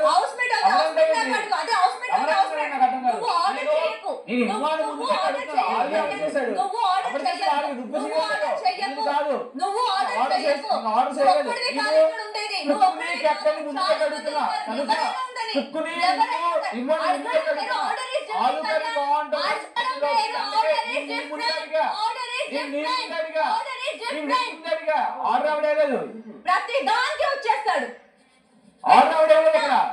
house mate అదే house mate అదే house mate అదే హౌస్ మేట్ నువ్వు ఆర్డర్ చేయకు నువ్వు ఆర్డర్ చేయకు నువ్వు ఆర్డర్ చేయకు నువ్వు ఆర్డర్ చేయకు ఒక్కడే కాదు ఇక్కడ ఉండేది నువ్వు ఒక్కడే కెప్టెన్ ముందుకే అడుగుతున్నా కనుక కుక్కుని ఇవ్వండి ముందుకే ఆర్డర్ ఇస్ ఆలు కర్రీ బాగుంటుంది ఆర్డర్ అవలేదు ప్రతి దానికి వచ్చేస్తాడు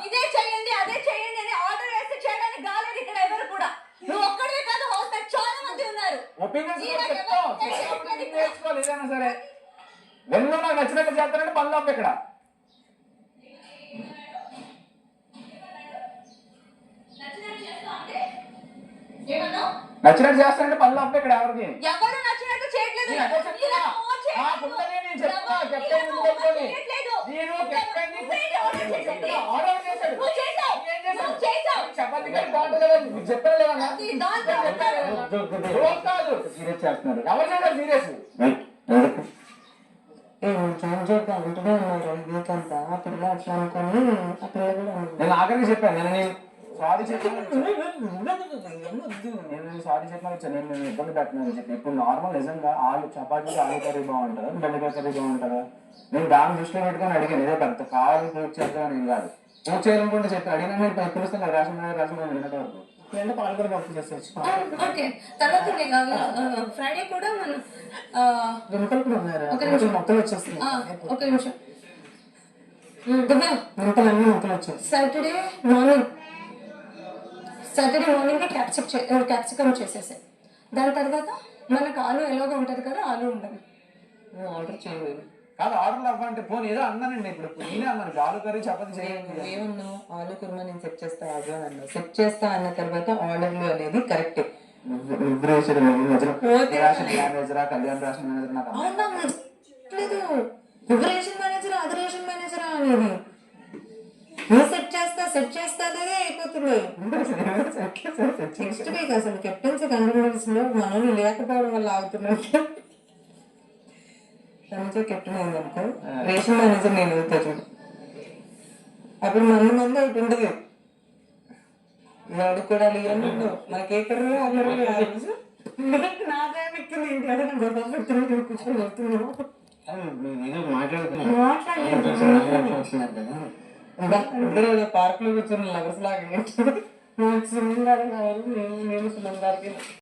ఇదే చేయండి అదే చేయండి అని ఆర్డర్ వేస్తే చేయడానికి రాలేదు ఇక్కడ ఎవరు కూడా నువ్వు ఒక్కడే కాదు హౌస్ మేట్ చాలా మంది ఉన్నారు నేర్చుకోవాలి ఏదైనా సరే వెళ్ళు నాకు నచ్చినట్టు చేస్తానంటే పనులు ఆపు ఇక్కడ నచ్చినట్టు చేస్తానంటే పనులు ఆపు ఇక్కడ ఎవరికి ఎవరు నచ్చినట్టు చేయట్లేదు నేను ఆఖరికి చెప్పాను నేను సారీ చెప్పాను నేను ఇబ్బంది పెట్టినాను చెప్పి ఇప్పుడు నార్మల్ నిజంగా ఆలు చపాతీకి ఆలు కర్రీ బాగుంటుందా బెండకాయ కర్రీ బాగుంటుందా నేను దాన్ని దృష్టిలో పెట్టుకొని అడిగాను ఏదో పెద్ద కావాలి పూర్తి చేద్దామని ఏం కాదు పూర్తి చేయాలనుకుంటే చెప్పి అడిగినా మీరు పిలుస్తాను రేషన్ వినట వరకు అంటే పాలు కూడా పంపిణీ చేసేవచ్చు తర్వాత ఫ్రైడే కూడా మనం వెనుకలు కూడా ఉన్నారు మొక్కలు వచ్చేస్తుంది ఒక నిమిషం వెనుకలన్నీ మొక్కలు వచ్చాయి సాటర్డే మార్నింగ్ క్యాప్సికమ్ చేసేసాయి దాని తర్వాత మనకు ఆలు ఎలాగో ఉంటుంది కదా ఆలు ఉండదు ఆర్డర్ చేయలేదు కాదు ఆర్డర్లు అవ్వంటే ఫోన్ ఏదో అన్నానండి ఇప్పుడు నేనే అన్నాను ఆలు కర్రీ చపాతి చేయండి ఏమన్నావు ఆలు కుర్మా నేను సెట్ చేస్తా ఆర్డర్ అన్నాను సెట్ చేస్తా అన్న తర్వాత ఆర్డర్లు అనేది కరెక్ట్ కళ్యాణ్ రాషన్ మేనేజర్ నాకు లేదు రేషన్ మేనేజర్ అది రేషన్ మేనేజర్ అనేది సెట్ చేస్తా అదే అయిపోతుంది నెక్స్ట్ వీక్ అసలు కెప్టెన్సీ కంట్రోల్స్ లో మనం లేకపోవడం వల్ల ఆగుతున్నట్టు కెప్టెన్ అయిందనుకో రేషన్ మేనేజర్ నేను అవుతా చూడు అప్పుడు మంది ఒకటి ఉండదు వాడు కూడా ఇవన్నీ ఉండవు మనకి ఎక్కడ నాదేమి ఎక్కింది ఇంటి గొడవ పెడుతున్నా కూర్చొని వెళ్తున్నాను పార్క్ లో కూర్చొని లవర్స్ లాగా నేను సుమంగారు నేను సుమంగారికి